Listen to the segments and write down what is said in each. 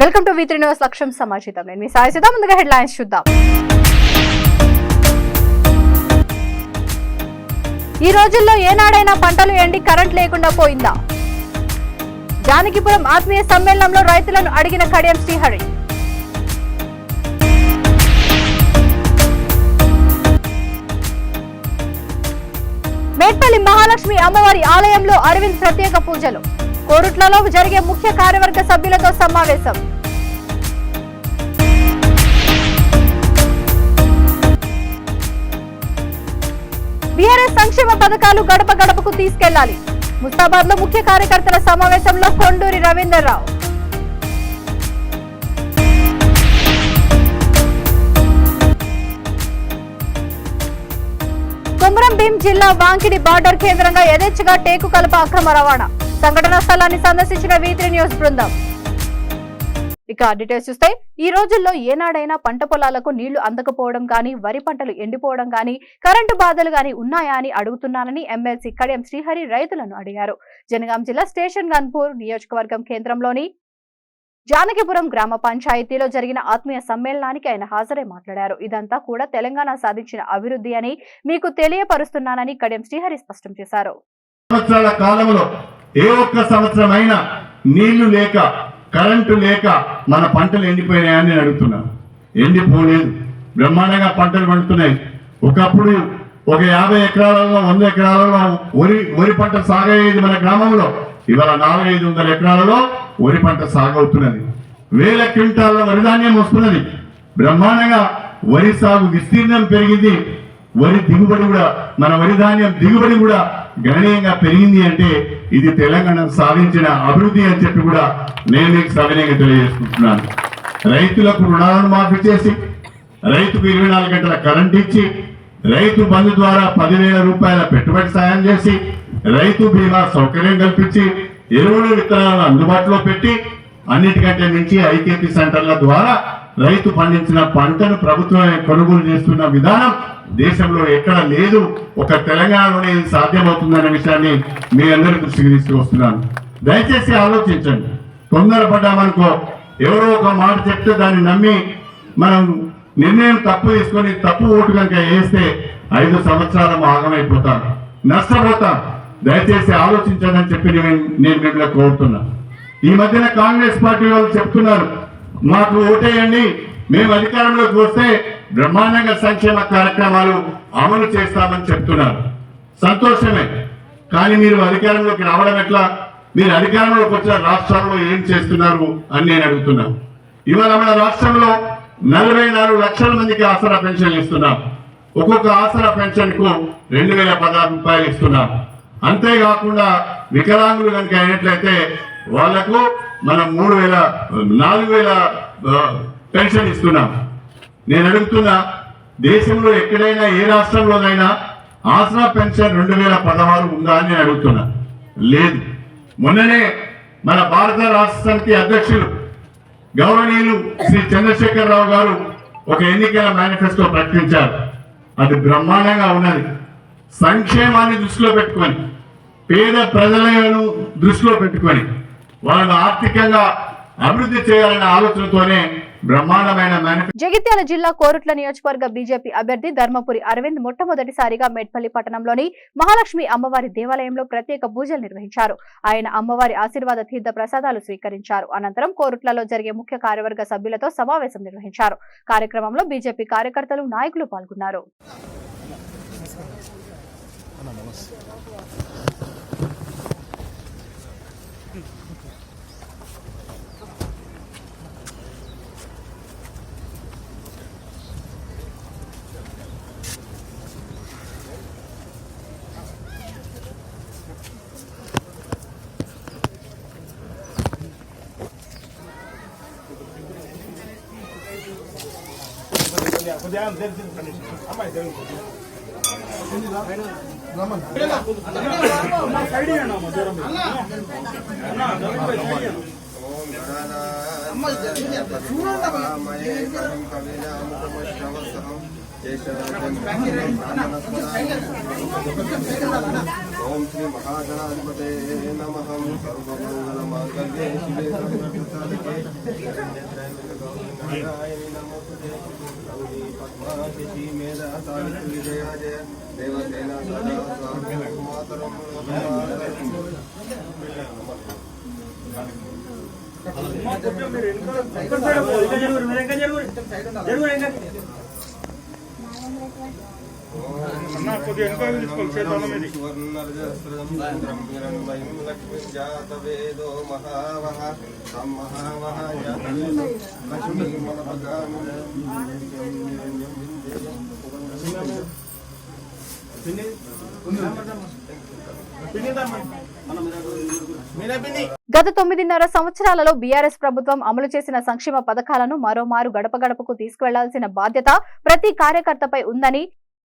Welcome to V3 news లక్ష్యం సమాచారం. నేను మీ సాయి సీత. ముందుగా హెడ్లైన్స్ చూద్దాం. ఈ రోజుల్లో ఏనాడైనా పంటలు ఎండి కరెంట్ లేకుండా పోయిందా? జానకిపురం ఆత్మీయ సమ్మేళనంలో రైతులను అడిగిన కడియం శ్రీహరి. మేడ్పల్లి మహాలక్ష్మి అమ్మవారి ఆలయంలో అరవింద్ ప్రత్యేక పూజలు. కోరుట్లలో జరిగే ముఖ్య కార్యవర్గ సభ్యులతో సమావేశం. బీఆర్ఎస్ సంక్షేమ పథకాలు గడప గడపకు తీసుకెళ్లాలి. ముస్తాబాద్ లో ముఖ్య కార్యకర్తల సమావేశంలో కొండూరి రవీందర్రావు. కొమరం భీం జిల్లా వాంకిడి బార్డర్ కేంద్రంగా యథేచ్ఛగా టేకు కలప అక్రమ రవాణా. సంఘటనా స్థలాన్ని సందర్శించిన V3 న్యూస్ బృందం. ఇక డీటెయిల్స్ చూస్తే ఈ రోజుల్లో ఏనాడైనా పంట పొలాలకు నీళ్లు అందకపోవడం గానీ, వరి పంటలు ఎండిపోవడం గానీ, కరెంటు బాధలు గానీ ఉన్నాయా అని అడుగుతున్నానని ఎమ్మెల్సీ కడియం శ్రీహరి రైతులను అడిగారు. జనగాం జిల్లా స్టేషన్ గన్పూర్ నియోజకవర్గం కేంద్రంలోని జానకిపురం గ్రామ పంచాయతీలో జరిగిన ఆత్మీయ సమ్మేళనానికి ఆయన హాజరై మాట్లాడారు. ఇదంతా కూడా తెలంగాణ సాధించిన అభివృద్ధి అని మీకు తెలియపరుస్తున్నానని కడియం శ్రీహరి స్పష్టం చేశారు. సంవత్సరాల కాలంలో ఏ ఒక్క సంవత్సరమైనా నీళ్లు లేక, కరెంటు లేక మన పంటలు ఎండిపోయినాయని నేను అడుగుతున్నాను. ఎండిపోలేదు, బ్రహ్మాండంగా పంటలు పండుతున్నాయి. ఒకప్పుడు ఒక 50 ఎకరాలలో 100 ఎకరాలలో వరి పంట సాగయ్యేది మన గ్రామంలో. ఇవాళ 400-500 ఎకరాలలో వరి పంట సాగవుతున్నది. 1000 క్వింటాల వరిధాన్యం వస్తున్నది. బ్రహ్మాండంగా వరి సాగు విస్తీర్ణం పెరిగింది. వరి దిగుబడి కూడా, మన వరి ధాన్యం దిగుబడి కూడా గణనీయంగా పెరిగింది. అంటే ఇది తెలంగాణ సాధించిన అభివృద్ధి అని చెప్పి కూడా నేను మీకు సవినయంగా తెలియజేసుకుంటున్నాను. రైతులకు రుణాలను మాఫీ చేసి, రైతుకు 24 గంటల కరెంట్ ఇచ్చి, రైతు బంధు ద్వారా 10,000 రూపాయల పెట్టుబడి సాయం చేసి, రైతు బీమా సౌకర్యం కల్పించి, ఎరువులు విత్తనాలను అందుబాటులో పెట్టి, అన్నిటికంటే మించి ఐకేపీ సెంటర్ల ద్వారా రైతు పండించిన పంటను ప్రభుత్వమే కొనుగోలు చేస్తున్న విధానం దేశంలో ఎక్కడ లేదు. ఒక తెలంగాణలోనే ఇది సాధ్యమవుతుందనే విషయాన్ని మీ అందరి దృష్టికి తీసుకువస్తున్నాను. దయచేసి ఆలోచించండి. తొందరపడ్డామనుకో, ఎవరో ఒక మాట చెప్తే దాన్ని నమ్మి మనం నిర్ణయం తప్పు తీసుకొని తప్పు ఓటు కనుక వేస్తే 5 సంవత్సరాలు ఆగమైపోతాం, నష్టపోతాం. దయచేసి ఆలోచించండి అని చెప్పి నేను మిమ్మల్ని కోరుతున్నా. ఈ మధ్యన కాంగ్రెస్ పార్టీ వాళ్ళు చెప్తున్నారు, మాకు ఓటేయండి, మేము అధికారంలోకి వస్తే బ్రహ్మాండంగా సంక్షేమ కార్యక్రమాలు అమలు చేస్తామని చెప్తున్నారు. సంతోషమే, కానీ మీరు అధికారంలోకి రావడం ఎట్లా? మీరు అధికారంలోకి వచ్చిన రాష్ట్రాల్లో ఏం చేస్తున్నారు అని నేను అడుగుతున్నాను. ఇవాళ మన రాష్ట్రంలో 44 లక్షల మందికి ఆసరా పెన్షన్ ఇస్తున్నాం. ఒక్కొక్క ఆసరా పెన్షన్ కు 2,016 రూపాయలు ఇస్తున్నాం. అంతేకాకుండా వికలాంగులు కనుక అయినట్లయితే వాళ్లకు మనం 4,000 పెన్షన్ ఇస్తున్నాం. నేను అడుగుతున్నా, దేశంలో ఎక్కడైనా ఏ రాష్ట్రంలోనైనా ఆసరా పెన్షన్ 2016 ఉందా అని నేను అడుగుతున్నా. లేదు. మొన్ననే మన భారత రాష్ట్ర సమితి అధ్యక్షులు గౌరవనీయులు శ్రీ చంద్రశేఖరరావు గారు ఒక ఎన్నికల మేనిఫెస్టో ప్రకటించారు. అది బ్రహ్మాండంగా ఉన్నది. సంక్షేమాన్ని దృష్టిలో పెట్టుకొని, పేద ప్రజలను దృష్టిలో పెట్టుకొని, వాళ్ళను ఆర్థికంగా అభివృద్ధి చేయాలనే ఆలోచనతోనే బ్రహ్మాండమైన మేనిఫెస్టో. జగిత్యాల జిల్లా కోరుట్ల నియోజకవర్గ బీజేపీ అభ్యర్థి ధర్మపురి అరవింద్ మొట్టమొదటిసారిగా మేడ్పల్లి పట్టణంలోని మహాలక్ష్మి అమ్మవారి దేవాలయంలో ప్రత్యేక పూజలు నిర్వహించారు. ఆయన అమ్మవారి ఆశీర్వాద తీర్థ ప్రసాదాలు స్వీకరించారు. అనంతరం కోరుట్లలో జరిగే ముఖ్య కార్యవర్గ సభ్యులతో సమావేశం నిర్వహించారు. కార్యక్రమంలో బీజేపీ కార్యకర్తలు, నాయకులు పాల్గొన్నారు. ओम श्री महागणाधिपते नमः सर्वमंगलमांगल्ये शिवे सर्वशुद्धके గత 9.5 సంవత్సరాలలో బీఆర్ఎస్ ప్రభుత్వం అమలు చేసిన సంక్షేమ పథకాలను మరోమారు గడప గడపకు తీసుకువెళ్లాల్సిన బాధ్యత ప్రతి కార్యకర్తపై ఉందని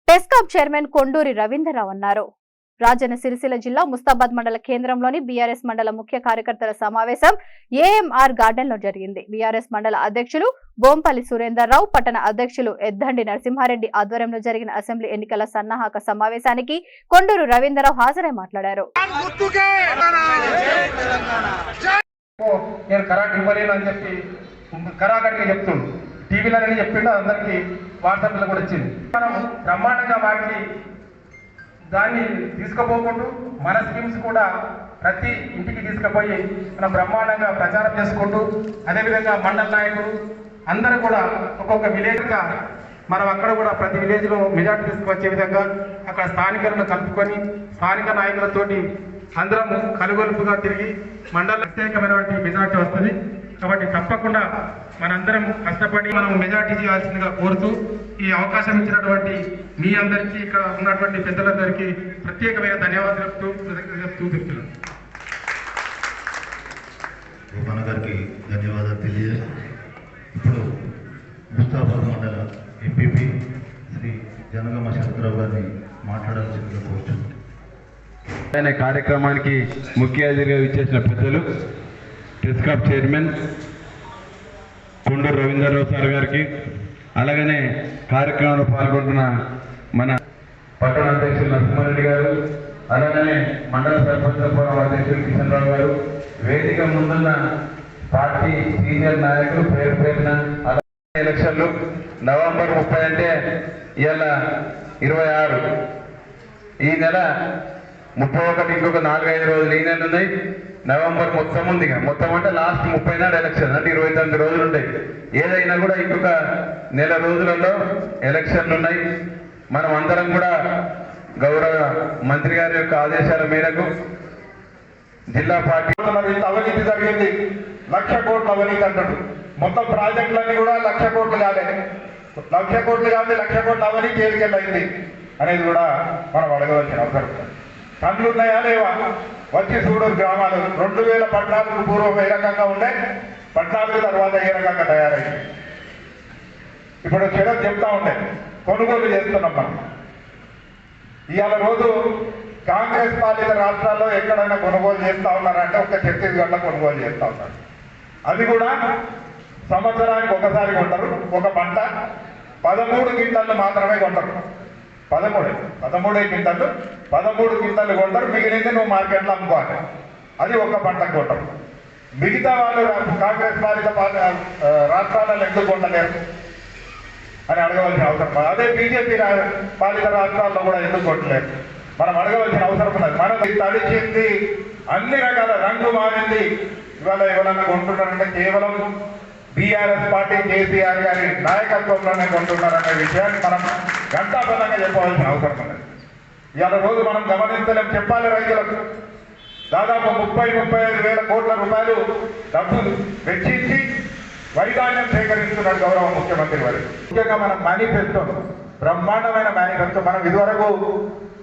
టెస్కాప్ చైర్మన్ కొండూరి రవీంద్రరావు అన్నారు. రాజన్న సిరిసిల్ల జిల్లా ముస్తాబాద్ మండల కేంద్రంలోని బీఆర్ఎస్ మండల ముఖ్య కార్యకర్తల సమావేశం ఏఎంఆర్ గార్డెన్ లో జరిగింది. బీఆర్ఎస్ మండల అధ్యక్షులు బోంపల్లి సురేందర్రావు, పట్టణ అధ్యక్షులు ఎద్దండి నరసింహారెడ్డి ఆధ్వర్యంలో జరిగిన అసెంబ్లీ ఎన్నికల సన్నాహక సమావేశానికి కొండూరు రవీంద్రరావు హాజరై మాట్లాడారు. నేను కరాట్ ఇవ్వలేను అని చెప్పి కరాకట్గా చెప్తుండు, టీవీలోనే చెప్పిండు, అందరికీ వాట్సాప్లో కూడా వచ్చింది. మనం బ్రహ్మాండంగా వాటిని దాన్ని తీసుకుపోకుండా మన స్కీమ్స్ కూడా ప్రతి ఇంటికి తీసుకుపోయి మనం బ్రహ్మాండంగా ప్రచారం చేసుకుంటూ, అదేవిధంగా మండల నాయకులు అందరూ కూడా ఒక్కొక్క విలేజ్గా మనం అక్కడ కూడా ప్రతి విలేజ్లో మెజార్టీ తీసుకువచ్చే విధంగా అక్కడ స్థానికులను కలుపుకొని స్థానిక నాయకులతోటి అందరం కలుగొలుపుగా తిరిగి మండల ప్రత్యేకమైనటువంటి మెజార్టీ వస్తుంది. కాబట్టి తప్పకుండా మనందరం కష్టపడి మనం మెజార్టీ చేయాల్సిందిగా కోరుతూ, ఈ అవకాశం ఇచ్చినటువంటి మీ అందరికీ, ఇక్కడ ఉన్నటువంటి పెద్దలందరికీ ప్రత్యేకమైన ధన్యవాదాలు చెప్తున్నాను. రూపన్న గారికి ధన్యవాదాలు తెలియజేస్తాం. ఇప్పుడు ముస్తాబాద్ మండల ఎంపీపీ శ్రీ జనగామ శరత్రావు గారిని మాట్లాడాల్సిందిగా కోరుతున్నాను. ఆయన కార్యక్రమానికి ముఖ్య అతిథిగా ఇచ్చేసిన పెద్దలు టెస్కాప్ చైర్మన్ కొండూరు రవీంద్రరావు సార్ గారికి, అలాగనే కార్యక్రమంలో పాల్గొంటున్న మన పట్టణ అధ్యక్షులు నరసింహారెడ్డి గారు, అలాగనే మండల సర్పంచ్ ఫోరం అధ్యక్షులు కిషన్ రావు గారు, వేదిక ముందున్న పార్టీ సీనియర్ నాయకులు పేరు పేరున, అలాగే ఎలక్షన్లు నవంబర్ 30 అంటే ఇవాళ 26, ఈ నెల 31, ఇంకొక 4-5 రోజులు ఈ నెల ఉన్నాయి. నవంబర్ మొత్తం ఉంది, మొత్తం అంటే లాస్ట్ 30 నాడు ఎలక్షన్, అంటే 29 రోజులు ఉంటాయి. ఏదైనా కూడా ఇంకొక నెల రోజులలో ఎలక్షన్లు ఉన్నాయి. మనం అందరం కూడా గౌరవ మంత్రి గారి యొక్క ఆదేశాల మేరకు జిల్లా పార్టీ అవినీతి జరిగింది, 1,00,000 కోట్ల అవినీతి అంటాడు. మొత్తం ప్రాజెక్టులన్నీ కూడా 1,00,000 కోట్లు కాలేదు, 1,00,000 కోట్లు కాదు, 1,00,000 కోట్ల అవినీతి ఏరికెళ్ళయింది అనేది కూడా మనం అడగవలసిన అవసరం. కళ్ళున్నాయా లేవా? వచ్చి చూడు గ్రామాలు 2014 పూర్వం ఏ రకంగా ఉండే, 14 తర్వాత ఏ రకంగా తయారైంది. ఇప్పుడు చెరత్ చెప్తా ఉండే కొనుగోలు చేస్తున్నాం మనం. ఇవాళ రోజు కాంగ్రెస్ పాలిత రాష్ట్రాల్లో ఎక్కడైనా కొనుగోలు చేస్తూ ఉన్నారంటే ఒక ఛత్తీస్గఢ్లో కొనుగోలు చేస్తూ ఉన్నారు. అది కూడా సంవత్సరానికి ఒకసారి కొంటారు. ఒక పంట 13 క్వింటాళ్ళు మాత్రమే కొంటారు. 13 క్వింటాళ్ళు 13 క్వింటాళ్ళు కొంటారు. మిగిలింది నువ్వు మార్కెట్లో అమ్ముకోవాలి. అది ఒక పంటకు కొంటారు. మిగతా వాళ్ళు కాంగ్రెస్ పాలిత రాష్ట్రాలలో ఎందుకు కొంటలేరు అని అడగవలసిన అవసరం. అదే బీజేపీ పాలిత రాష్ట్రాల్లో కూడా ఎందుకు కొట్టలేరు మనం అడగవలసిన అవసరం ఉన్నది. మనది తడిచింది, అన్ని రకాల రంగు మారింది. ఇవాళ ఎవరన్నా కొంటున్నారంటే కేవలం బీఆర్ఎస్ పార్టీ కేసీఆర్ గారి నాయకత్వంలోనే కొంటున్నారనే విషయాన్ని మనం ఘంటాపథంగా చెప్పవలసిన అవసరం ఉన్నది. ఇవాళ రోజు మనం గమనించలేం. చెప్పాలి, రైతులకు దాదాపు 30-35 వేల కోట్ల రూపాయలు డబ్బు వెచ్చించి వైధాన్యం సేకరిస్తున్నారు గౌరవ ముఖ్యమంత్రి వారు. ముఖ్యంగా మనం మేనిఫెస్టో, బ్రహ్మాండమైన మేనిఫెస్టో మనం ఇదివరకు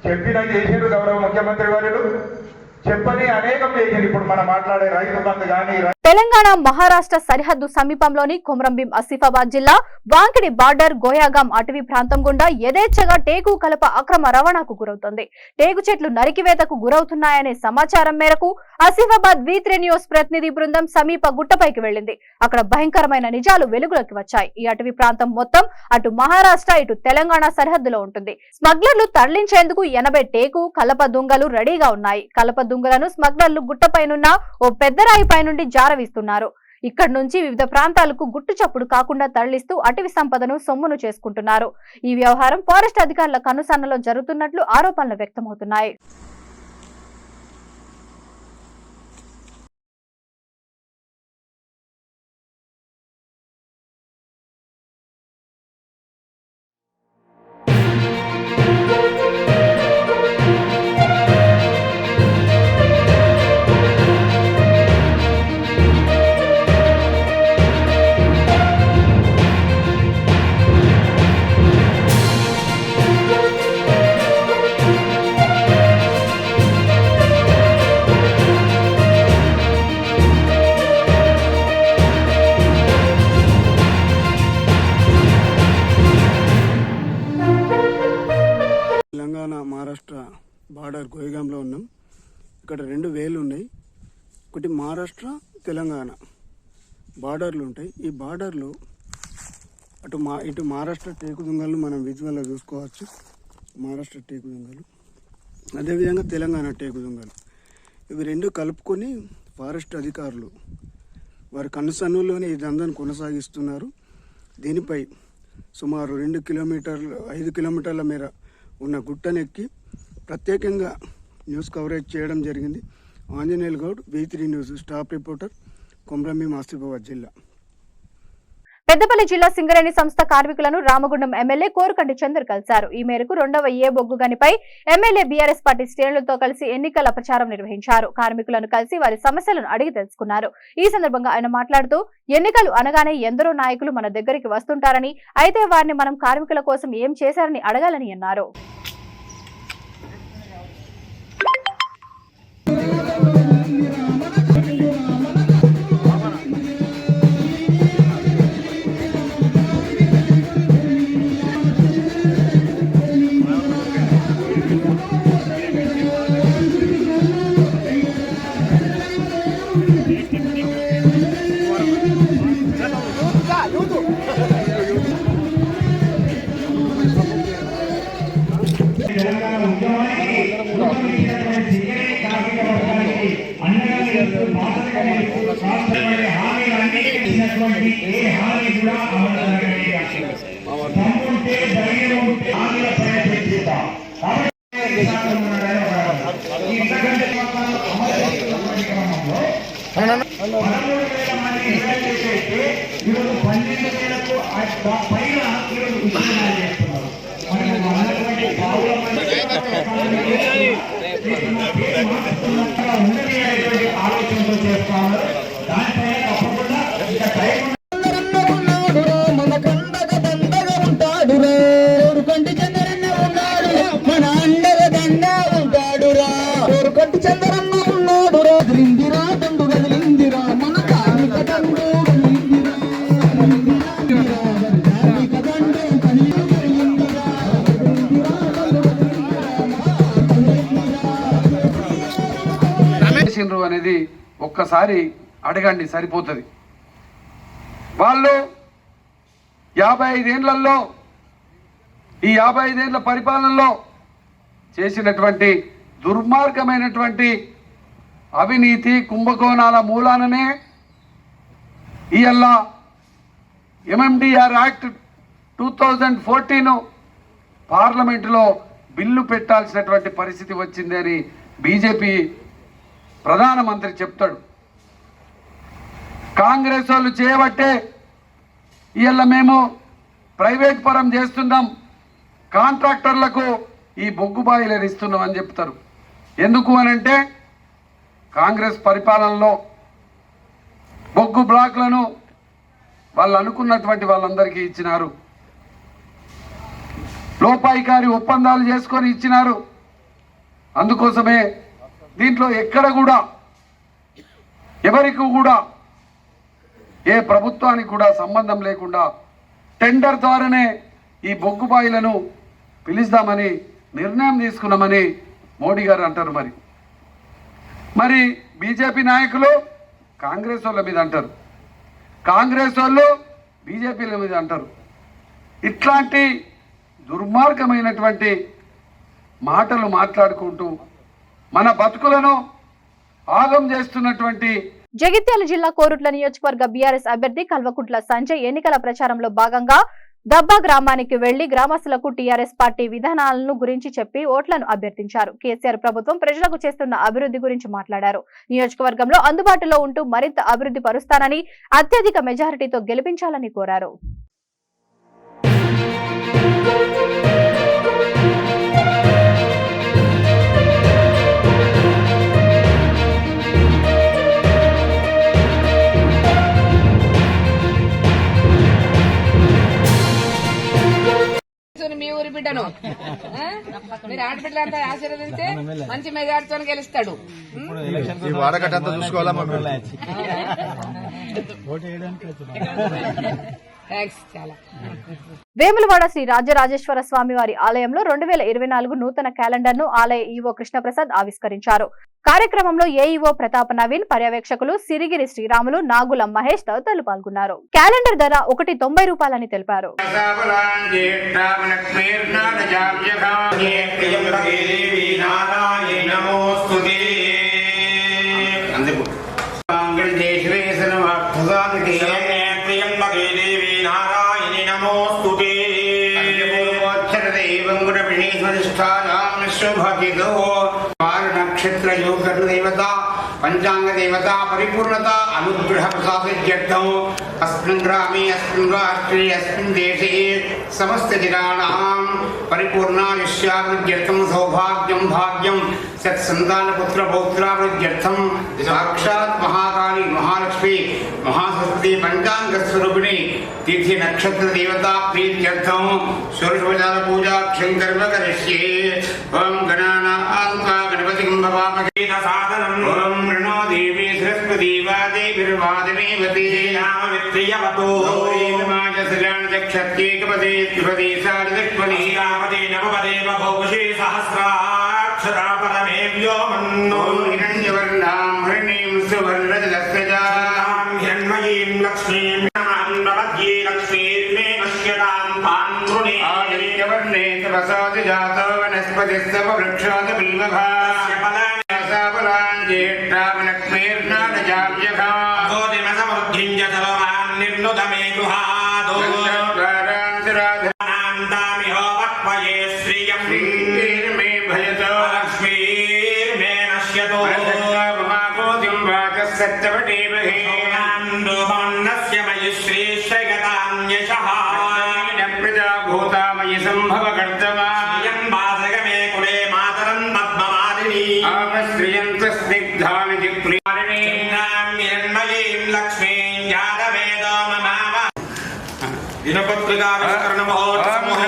చెప్పిన చేసారు గౌరవ ముఖ్యమంత్రి వారు, చెప్పని అనేకం చేసింది. ఇప్పుడు మనం మాట్లాడే రైతు బంధు కానీ తెలంగాణ మహారాష్ట్ర సరిహద్దు సమీపంలోని కొమరంభీం ఆసిఫాబాద్ జిల్లా వాంకిడి బార్డర్ గోయాగాం అటవీ ప్రాంతం గుండా యథేచ్ఛగా టేకు కలప అక్రమ రవాణాకు గురవుతోంది. టేకు చెట్లు నరికివేతకు గురవుతున్నాయనే సమాచారం మేరకు ఆసిఫాబాద్ V3 న్యూస్ ప్రతినిధి బృందం సమీప గుట్టపైకి వెళ్లింది. అక్కడ భయంకరమైన నిజాలు వెలుగులోకి వచ్చాయి. ఈ అటవీ ప్రాంతం మొత్తం అటు మహారాష్ట్ర ఇటు తెలంగాణ సరిహద్దులో ఉంటుంది. స్మగ్లర్లు తరలించేందుకు 80 టేకు కలప దుంగలు రెడీగా ఉన్నాయి. కలప దుంగలను స్మగ్లర్లు గుట్టపైనున్న ఓ పెద్దరాయిపై నుండి జారవిస్తున్నారు. ఇక్కడి నుంచి వివిధ ప్రాంతాలకు గుట్టు చప్పుడు కాకుండా తరలిస్తూ అటవీ సంపదను సొమ్మును చేసుకుంటున్నారు. ఈ వ్యవహారం ఫారెస్ట్ అధికారుల కనుసన్నలో జరుగుతున్నట్లు ఆరోపణలు వ్యక్తమవుతున్నాయి. బార్డర్ గోయిగాంలో ఉన్నాం. ఇక్కడ 2 వేలు ఉన్నాయి. ఒకటి మహారాష్ట్ర తెలంగాణ బార్డర్లు ఉంటాయి. ఈ బార్డర్లో ఇటు మహారాష్ట్ర టేకు దుంగలు మనం విజువల్లో చూసుకోవచ్చు. మహారాష్ట్ర టేకు దుంగలు, అదేవిధంగా తెలంగాణ టేకు దుంగలు, ఇవి 2 కలుపుకొని ఫారెస్ట్ అధికారులు వారి కనుసన్నుల్లోనే ఈ దందాన్ని కొనసాగిస్తున్నారు. దీనిపై సుమారు 5 కిలోమీటర్ల మేర ఉన్న గుట్టనెక్కి ప్రత్యేకంగా న్యూస్ కవరేజ్ చేయడం జరిగింది. Anjaneyulu Goud, V3 news staff reporter, Komrambheem, Asifabad జిల్లా. పెద్దపల్లి జిల్లా సింగరేణి సంస్థ కార్మికులను రామగుండం ఎమ్మెల్యే కోరుకంటి చంద్ర కలిశారు. ఈ మేరకు 2వ ఏ బొగ్గు గనిపై ఎమ్మెల్యే బీఆర్ఎస్ పార్టీ శ్రేణులతో కలిసి ఎన్నికల ప్రచారం నిర్వహించారు. కార్మికులను కలిసి వారి సమస్యలను అడిగి తెలుసుకున్నారు. ఈ సందర్భంగా ఆయన మాట్లాడుతూ, ఎన్నికలు అనగానే ఎందరో నాయకులు మన దగ్గరికి వస్తుంటారని, అయితే వారిని మనం కార్మికుల కోసం ఏం చేశారని అడగాలని అన్నారు. అనేది ఒక్కసారి అడగండి, సరిపోతుంది. వాళ్ళు 55 ఏళ్లలో, ఈ 55 ఏళ్ల పరిపాలనలో చేసినటువంటి దుర్మార్గమైనటువంటి అవినీతి కుంభకోణాల మూలాననే ఇవాళ MMDR యాక్ట్ 2014 పార్లమెంటులో బిల్లు పెట్టాల్సినటువంటి పరిస్థితి వచ్చింది అని బీజేపీ ప్రధానమంత్రి చెప్తాడు. కాంగ్రెస్ వాళ్ళు చేయబట్టే ఇవాళ మేము ప్రైవేట్ పరం చేస్తున్నాం, కాంట్రాక్టర్లకు ఈ బొగ్గు బాయిలర్ ఇస్తున్నాం అని చెప్తారు. ఎందుకు అనంటే కాంగ్రెస్ పరిపాలనలో బొగ్గు బ్లాక్లను వాళ్ళు అనుకున్నటువంటి వాళ్ళందరికీ ఇచ్చినారు, లోపాయికారి ఒప్పందాలు చేసుకొని ఇచ్చినారు. అందుకోసమే దీంట్లో ఎక్కడ కూడా ఎవరికి కూడా ఏ ప్రభుత్వానికి కూడా సంబంధం లేకుండా టెండర్ ద్వారానే ఈ బొగ్గు బాయిలను పిలుస్తామని నిర్ణయం తీసుకున్నామని మోడీ గారు అంటారు. మరి బీజేపీ నాయకులు కాంగ్రెస్ వాళ్ళ మీద అంటారు, కాంగ్రెస్ వాళ్ళు బీజేపీల మీద అంటారు. ఇట్లాంటి దుర్మార్గమైనటువంటి మాటలు మాట్లాడుకుంటూ మన బతుకులను ఆగం చేస్తున్నటువంటి జగిత్యాల జిల్లా కోరుట్ల నియోజకవర్గ బీఆర్ఎస్ అభ్యర్థి కల్వకుంట్ల సంజయ్ ఎన్నికల ప్రచారంలో భాగంగా దబ్బా గ్రామానికి వెళ్లి గ్రామస్తులకు టీఆర్ఎస్ పార్టీ విధానాలను గురించి చెప్పి ఓట్లను అభ్యర్థించారు. కేసీఆర్ ప్రభుత్వం ప్రజలకు చేస్తున్న అభివృద్ధి గురించి మాట్లాడారు. నియోజకవర్గంలో అందుబాటులో ఉంటూ మరింత అభివృద్ధి పరుస్తానని, అత్యధిక మెజారిటీతో గెలిపించాలని కోరారు. మీ ఊరి బిడ్డను మీరు ఆడబిడ్డలంతా ఆశీర్వదిస్తే మంచి మెజార్టీతో గెలుస్తాడు. థ్యాంక్స్ చాలా. వేములవాడ శ్రీ రాజరాజేశ్వర స్వామి వారి ఆలయంలో 2024 నూతన క్యాలెండర్ ను ఆలయ ఈవో కృష్ణప్రసాద్ ఆవిష్కరించారు. కార్యక్రమంలో ఏఈఓ ప్రతాప్ నవీన్, పర్యవేక్షకులు సిరిగిరి శ్రీరాములు, నాగులం మహేష్ తదితరులు పాల్గొన్నారు. క్యాలెండర్ ధర ₹90 అని తెలిపారు. नक्षत्र योग देवता पंचांग देवता परिपूर्णता अनुग्रह प्रसादत्यर्थम अस्मिन् ग्रामे अस्मिन् राष्ट्रे अस्मिन् देशे समस्त जनानां परिपूर्णायुष्यावृद्ध्यर्थम सौभाग्यं भाग्यं सत्संतान पुत्र पौत्रावृद्ध्यर्थम साक्षात् महाकाली महालक्ष्मी महासरस्वती पंचांग स्वरूपिणी तिथि नक्षत्र देवता प्रीत्यर्थम सूर्यपूजा पूजा क्षंकर्म करिष्ये। ओम गणानां गणपतिं भवामहे साधनं ओम प्रणो देवी सरस्वती वादेवीर्वादिनीवती नाम वित्रियवतो गौरीमाजसलान चक्षत्येकपदे त्रिपदे सारिदक्वनी कामदे नवपदे बहुषे सहस्राक्षरा परमे व्योमन्नो हिरण्यवर्णां हरिणीं सुवर्णजलस्रजां हिरण्मयीं लक्ष्मीं नवद्ये लक्ष्मीर्मे नश्यतां पान्धुने आदित्यवर्णे तपसादि जातो वनस्पतिस्तव वृक्षाद बिल्वभा भूतामयि संभव कर्तवा कुले मातरं पद्मवादिनी श्रियंत स्निग्धानि जिप्रियारिणी हिरण्मयीं लक्ष्मीं यादवेदो ममाव दिनपत्रिकाविष्करण महोत्सवः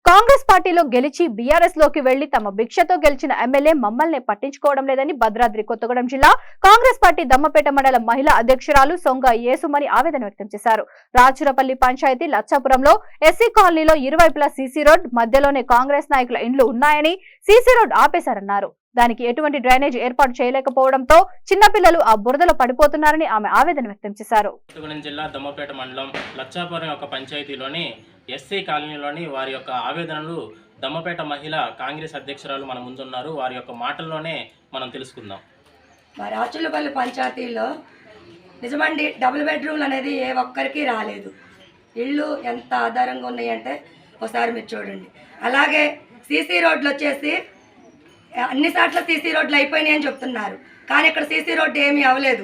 కాంగ్రెస్ పార్టీలో గెలిచి బీఆర్ఎస్ లోకి వెళ్లి తమ భిక్షతో గెలిచిన ఎమ్మెల్యే మమ్మల్ని పట్టించుకోవడం లేదని భద్రాద్రి కొత్తగూడెం జిల్లా కాంగ్రెస్ పార్టీ దమ్మపేట మండల మహిళా అధ్యక్షురాలు సొంగ యేసుమణి ఆవేదన వ్యక్తం చేశారు. రాచురపల్లి పంచాయతీ లచ్చాపురంలో ఎస్సీ కాలనీలో ఇరువైపులా సీసీ రోడ్ మధ్యలోనే కాంగ్రెస్ నాయకుల ఇండ్లు ఉన్నాయని సీసీ రోడ్ ఆపేశారన్నారు. దానికి ఎటువంటి డ్రైనేజ్ ఏర్పాటు చేయలేకపోవడంతో చిన్నపిల్లలు ఆ బురదలో పడిపోతున్నారని ఆమె ఆవేదన వ్యక్తం చేశారు. కొత్తగూడెం జిల్లా దమ్మపేట మండలం లచ్చాపురం యొక్క పంచాయతీలోని ఎస్సీ కాలనీలోని వారి యొక్క ఆవేదనలు దమ్మపేట మహిళా కాంగ్రెస్ అధ్యక్షురాలు మన ముందున్నారు. వారి యొక్క మాటల్లోనే మనం తెలుసుకుందాం. మరి రాచులపల్లి పంచాయతీలో నిజమండి డబుల్ బెడ్రూమ్లు అనేది ఏ ఒక్కరికి రాలేదు. ఇళ్ళు ఎంత ఆధారంగా ఉన్నాయంటే ఒకసారి మీరు చూడండి. అలాగే సీసీ రోడ్లు వచ్చేసి అన్ని సార్లు సీసీ రోడ్లు అయిపోయినాయి అని చెప్తున్నారు, కానీ ఇక్కడ సీసీ రోడ్డు ఏమీ అవ్వలేదు.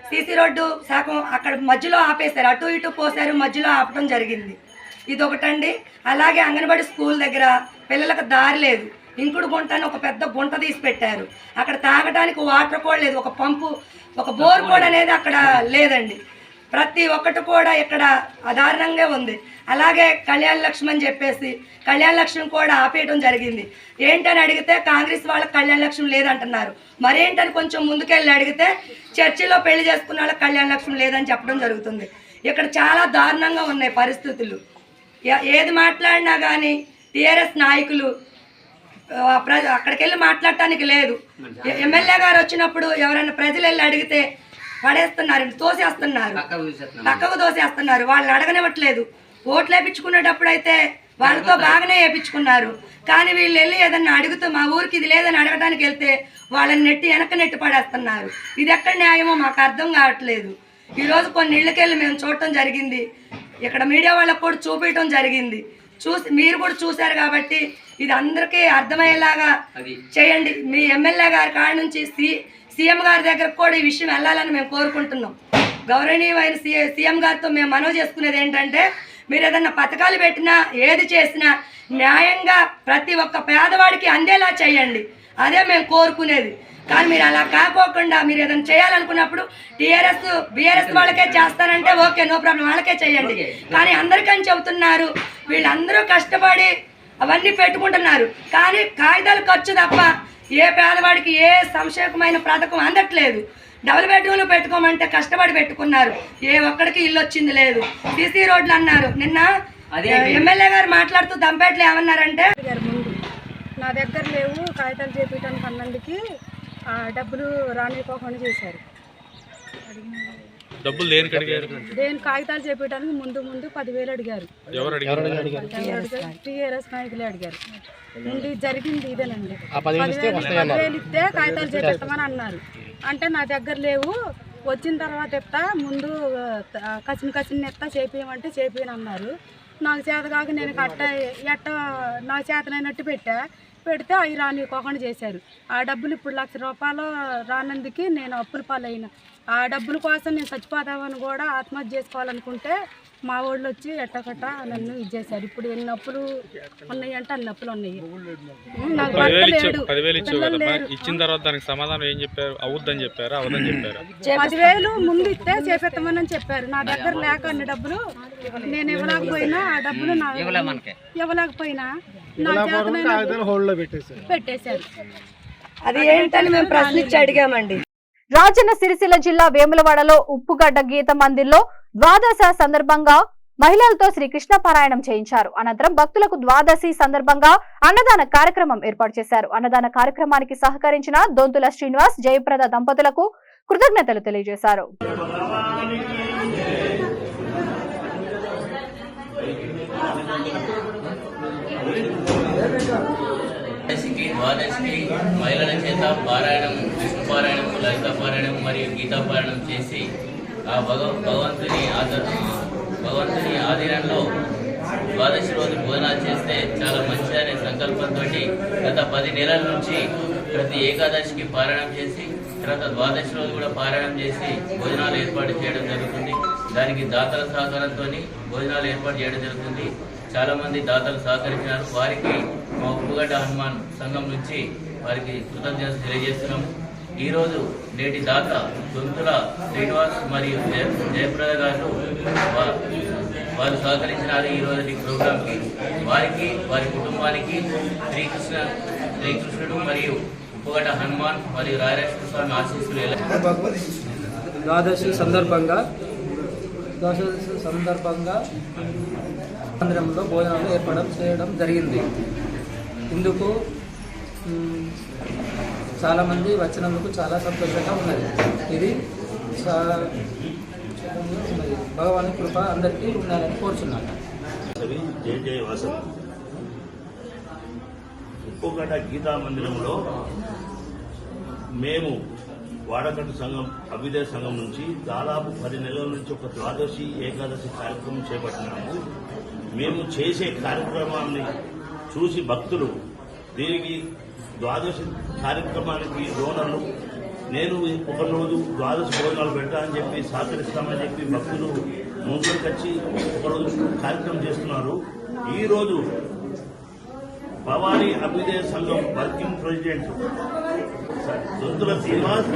సీసీ రోడ్డు శాఖం అక్కడ మధ్యలో ఆపేశారు, అటు ఇటు పోసారు, మధ్యలో ఆపడం జరిగింది. ఇది ఒకటండి. అలాగే అంగన్వాడీ స్కూల్ దగ్గర పిల్లలకు దారి లేదు. ఇంకుడు గుంట అని ఒక పెద్ద గుంట తీసి పెట్టారు. అక్కడ తాగడానికి వాటర్ కూడా లేదు, ఒక పంపు ఒక బోర్ కూడా అనేది అక్కడ లేదండి. ప్రతి ఒక్కటి కూడా ఇక్కడ అదారుణంగా ఉంది. అలాగే కళ్యాణ లక్ష్మి అని చెప్పేసి కళ్యాణ లక్ష్మి కూడా ఆపేయడం జరిగింది. ఏంటని అడిగితే కాంగ్రెస్ వాళ్ళకి కళ్యాణ లక్ష్మి లేదంటున్నారు. మరేంటని కొంచెం ముందుకెళ్ళి అడిగితే చర్చిలో పెళ్లి చేసుకున్న వాళ్ళకి కళ్యాణ లక్ష్మి లేదని చెప్పడం జరుగుతుంది. ఇక్కడ చాలా దారుణంగా ఉన్నాయి పరిస్థితులు. ఏది మాట్లాడినా కానీ టీఆర్ఎస్ నాయకులు అక్కడికి వెళ్ళి మాట్లాడటానికి లేదు. ఎమ్మెల్యే గారు వచ్చినప్పుడు ఎవరైనా ప్రజలు వెళ్ళి అడిగితే పడేస్తున్నారు, తోసేస్తున్నారు, పక్కకు తోసేస్తున్నారు. వాళ్ళని అడగనివ్వట్లేదు. ఓట్లు వేయించుకునేటప్పుడు అయితే వాళ్ళతో బాగానే వేయించుకున్నారు. కానీ వీళ్ళు వెళ్ళి ఏదన్నా అడుగుతూ మా ఊరికి ఇది లేదని అడగడానికి వెళ్తే వాళ్ళని వెనక నెట్టి పడేస్తున్నారు. ఇది ఎక్కడ న్యాయమో మాకు అర్థం కావట్లేదు. ఈరోజు కొన్ని ఇళ్ళకెళ్ళి మేము చూడటం జరిగింది, ఇక్కడ మీడియా వాళ్ళకు కూడా చూపించడం జరిగింది. మీరు కూడా చూశారు కాబట్టి ఇది అందరికీ అర్థమయ్యేలాగా చేయండి. మీ ఎమ్మెల్యే గారి కాడ నుంచి సీఎం గారి దగ్గరకు కూడా ఈ విషయం వెళ్ళాలని మేము కోరుకుంటున్నాం. గౌరవనీయమైన సీఎం గారితో మేము మనవి చేసుకునేది ఏంటంటే, మీరు ఏదన్నా పథకాలు పెట్టినా ఏది చేసినా న్యాయంగా ప్రతి ఒక్క పేదవాడికి అందేలా చేయండి. అదే మేము కోరుకునేది. కానీ మీరు అలా కాకోకుండా మీరు ఏదైనా చేయాలనుకున్నప్పుడు బీఆర్ఎస్ వాళ్ళకే చేస్తానంటే ఓకే, నో ప్రాబ్లం, వాళ్ళకే చేయండి. కానీ అందరికని చెబుతున్నారు. వీళ్ళందరూ కష్టపడి అవన్నీ పెట్టుకుంటున్నారు. కానీ కాగితాలు ఖర్చు తప్ప ఏ పేదవాడికి ఏ సంక్షేమమైన పథకం అందట్లేదు. డబుల్ బెడ్రూమ్లు పెట్టుకోమంటే కష్టపడి పెట్టుకున్నారు. ఏ ఒక్కడికి ఇల్లు వచ్చింది లేదు. సీసీ రోడ్లు అన్నారు. నిన్న ఎమ్మెల్యే గారు మాట్లాడుతూ దంపేట్లు ఏమన్నారంటే, నా దగ్గర లేవు కాగితాలు చేపించడానికి అన్నందుకి డబ్బులు రానిపోకుండా చేశారు. డబ్బులు దేనికి అడిగారు? దేని కాగితాలు చేపించడానికి ముందు 10,000 అడిగారు. టీఆర్ఎస్ నాయకులే అడిగారు. ముందు జరిగింది ఇదేనండి. 10,000 ఇస్తే కాగితాలు చేపిస్తామని అన్నారు. అంటే నా దగ్గర లేవు, వచ్చిన తర్వాత ఇస్తా, ముందు కసిని ఎత్తా చేపియమంటే చేపియని అన్నారు. నాకు చేత కాక నేను ఎట్ట నాకు చేతనైనట్టు పెడితే అవి రానివ్వకుండా చేశారు. ఆ డబ్బులు ఇప్పుడు 1,00,000 రూపాయలు రానందుకు నేను అప్పుల పాలైన. ఆ డబ్బుల కోసం నేను చచ్చిపోదామని కూడా ఆత్మహత్య చేసుకోవాలనుకుంటే మా వాళ్ళు వచ్చి ఎట్టకట్ట నన్ను ఇచ్చేసారు. ఇప్పుడు ఎన్ని అప్పులు ఉన్నాయి అంటే అన్ని అప్పులు ఉన్నాయి. నాకు భర్త లేడు, పిల్లలు లేరు. ఇచ్చిన తర్వాత దానికి సమాధానం ఏం చెప్పారు? అవుద్దని చెప్పారా, అవదని చెప్పారా? 10,000 ముందు ఇస్తే చేపెత్తమని చెప్పారు. నా దగ్గర లేక అన్ని డబ్బులు నేను ఇవ్వలేకపోయినా, ఆ డబ్బులు ఇవ్వలేకపోయినా నా చేతనైనా పెట్టేశారు. అది ఏంటని మేము ప్రశ్నించి అడిగామండి. రాజన్న సిరిసిల్ల జిల్లా వేములవాడలో ఉప్పుగడ్డ గీత మందిర్లో ద్వాదశ సందర్భంగా మహిళలతో శ్రీకృష్ణ పారాయణం చేయించారు. అనంతరం భక్తులకు ద్వాదశి సందర్భంగా అన్నదాన కార్యక్రమం ఏర్పాటు చేశారు. అన్నదాన కార్యక్రమానికి సహకరించిన దొంతుల శ్రీనివాస్, జయప్రద దంపతులకు కృతజ్ఞతలు తెలియజేశారు. ద్వాదశికి మహిళల చేత పారాయణం, విష్ణు పారాయణం, లలిత పారాయణం మరియు గీతా పారాయణం చేసి ఆ భగవంతుని ఆధీనంలో ద్వాదశి రోజు భోజనాలు చేస్తే చాలా మంచిది అనే సంకల్పంతో గత 10 నెలల నుంచి ప్రతి ఏకాదశికి పారాయణం చేసి తర్వాత ద్వాదశి రోజు కూడా పారాయణం చేసి భోజనాలు ఏర్పాటు చేయడం జరుగుతుంది. దానికి దాతల సహకారంతో భోజనాలు ఏర్పాటు చేయడం జరుగుతుంది. చాలా మంది దాతలు సహకరించినారు. వారికి మా ఉప్పుగడ్డ హనుమాన్ సంఘం నుంచి వారికి కృతజ్ఞతలు తెలియజేస్తున్నాము. ఈరోజు నేటి దాత దొంతుల శ్రీనివాస్ మరియు జయప్రద గారు వారు సహకరించినారు ఈరోజు ప్రోగ్రాంకి. వారికి, వారి కుటుంబానికి శ్రీకృష్ణుడు మరియు ఉప్పుగడ్డ హనుమాన్ మరియు రాయలక్ష్మి స్వామి ఆశీస్సులు. ద్వాదశి సందర్భంగా మందిరంలో భోజనాలు ఏర్పాటు చేయడం జరిగింది. ఇందుకు చాలామంది వచ్చినందుకు చాలా సంతోషంగా ఉన్నది. ఇది భగవాన్ కృప అందరికీ ఉండాలని కోరుచున్నాను. జయ వాసవి ఉప్పుగడ్డ గీతా మందిరంలో మేము వాడకట్టు సంఘం, అభ్యుదయ సంఘం నుంచి దాదాపు 10 నెలల నుంచి ఒక ద్వాదశి ఏకాదశి కార్యక్రమం చేపట్టినాము. మేము చేసే కార్యక్రమాన్ని చూసి భక్తులు దీనికి ద్వాదశి కార్యక్రమానికి డోనర్లు నేను ఒక రోజు ద్వాదశి భోజనాలు పెట్టాలని చెప్పి సహకరిస్తామని చెప్పి భక్తులు ముందుకు వచ్చి ఒకరోజు కార్యక్రమం చేస్తున్నారు. ఈరోజు భవానీ అభ్యుదయ సంఘం వర్కింగ్ ప్రెసిడెంట్ దొంతుల శ్రీనివాస్,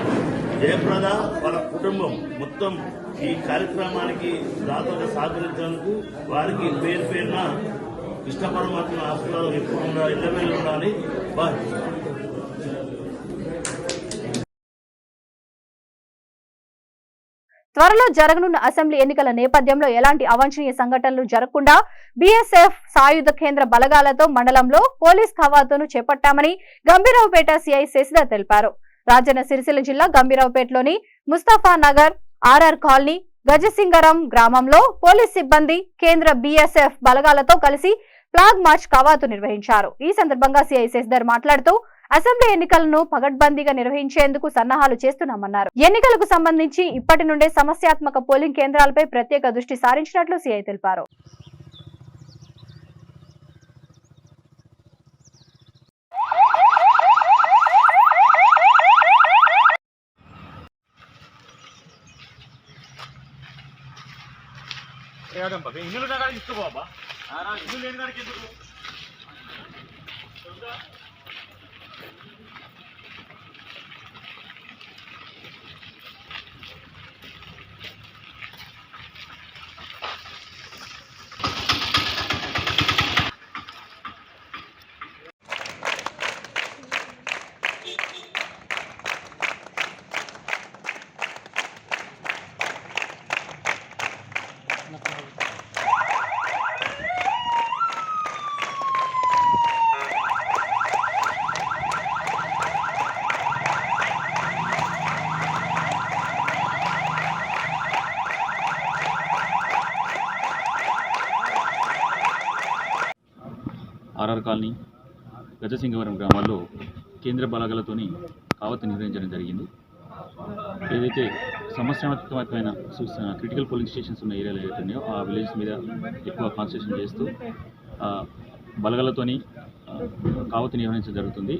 జయప్రద వాళ్ళ కుటుంబం మొత్తం ఈ కార్యక్రమానికి దాతగా సహకరించేందుకు వారికి పేరున కృష్ణ పరమాత్మ ఆశీర్వాదం ఎప్పుడు ఇళ్ళవేళ్ళు ఉండాలి. త్వరలో జరగనున్న అసెంబ్లీ ఎన్నికల నేపథ్యంలో ఎలాంటి అవాంఛనీయ సంఘటనలు జరగకుండా బీఎస్ఎఫ్ సాయుధ కేంద్ర బలగాలతో మండలంలో పోలీస్ కవాతును చేపట్టామని గంభీరావుపేట సిఐ శశిధర్ తెలిపారు. రాజన్న సిరిసిల్ల జిల్లా గంభీరావుపేటలోని ముస్తాఫా నగర్ ఆర్ఆర్ కాలనీ గజసింగరం గ్రామంలో పోలీస్ సిబ్బంది కేంద్ర బీఎస్ఎఫ్ బలగాలతో కలిసి ఫ్లాగ్ మార్చ్ కవాతు నిర్వహించారు. ఈ సందర్భంగా సిఐ శశిధర్ మాట్లాడుతూ అసెంబ్లీ ఎన్నికలను పగడ్బందీగా నిర్వహించేందుకు సన్నాహాలు చేస్తున్నామన్నారు. ఎన్నికలకు సంబంధించి ఇప్పటి నుండే సమస్యాత్మక పోలింగ్ కేంద్రాలపై ప్రత్యేక దృష్టి సారించినట్లు సిఐ తెలిపారు. ఆర్ఆర్ కాలనీ గజసింగవరం గ్రామాల్లో కేంద్ర బలగాలతోని కావత్తు నిర్వహించడం జరిగింది. ఏదైతే సమస్యాత్మకమైన క్రిటికల్ పోలింగ్ స్టేషన్స్ ఉన్న ఏరియాలు ఏవైతే ఉన్నాయో ఆ విలేజెస్ మీద ఎక్కువ కాన్సన్ట్రేషన్ చేస్తూ బలగాలతోని కావత్తు నిర్వహించడం జరుగుతుంది.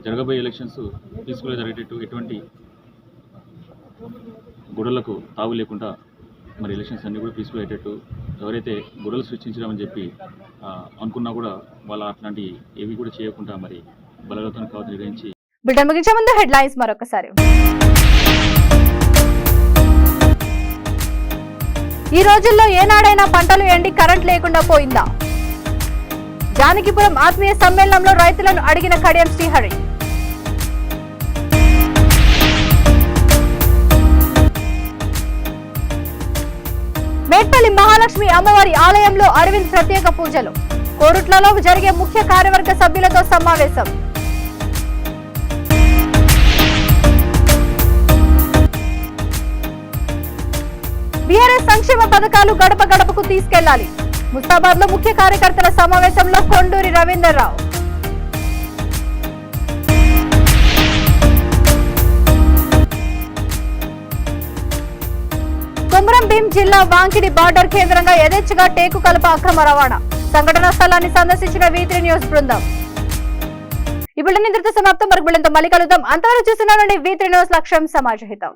జరగబోయే ఎలక్షన్స్ పీస్ఫుల్గా జరిగేటట్టు ఎటువంటి గొడవలకు తావు లేకుండా మరి ఎలక్షన్స్ అన్నీ కూడా పీస్ఫుల్ అయ్యేటట్టు ఎవరైతే గొడవలు సృష్టించడామని చెప్పి అనుకున్నా కూడా వాళ్ళ అట్లాంటి ఏవి కూడా చేయకుండా మరి బలగాలతో కావత్తు నిర్వహించి. బిల్టన్ ముగించే ముందు హెడ్లైన్స్ మరొకసారి. ఈ రోజుల్లో ఏనాడైనా పంటలు ఎండి కరెంట్ లేకుండా పోయిందా? జానకిపురం ఆత్మీయ సమ్మేళనంలో రైతులను అడిగిన కడియం శ్రీహరి. మేడ్పల్లి మహాలక్ష్మి అమ్మవారి ఆలయంలో అరవింద్ ప్రత్యేక పూజలు. కోరుట్లలో జరిగే ముఖ్య కార్యవర్గ సభ్యులతో సమావేశం. బీఆర్ఎస్ సంక్షేమ పథకాలు గడప గడపకు తీసుకెళ్లాలి. ముస్తాబాద్ లో ముఖ్య కార్యకర్తల సమావేశంలో కొండూరి రవీందర్ రావు. కొమరం భీం జిల్లా వాంకిడి బార్డర్ కేంద్రంగా యథేచ్ఛగా టేకు కలప అక్రమ రవాణా. సంఘటనా స్థలాన్ని సందర్శించిన V3 న్యూస్ బృందం. ఈ బులెటిన్ ఇంతటితో సమాప్తం. మరొక బులెటిన్తో మళ్ళీ కలుద్దాం. అంతవరకు చూస్తున్నానండి V3 న్యూస్, లక్ష్యం సమాజహితం.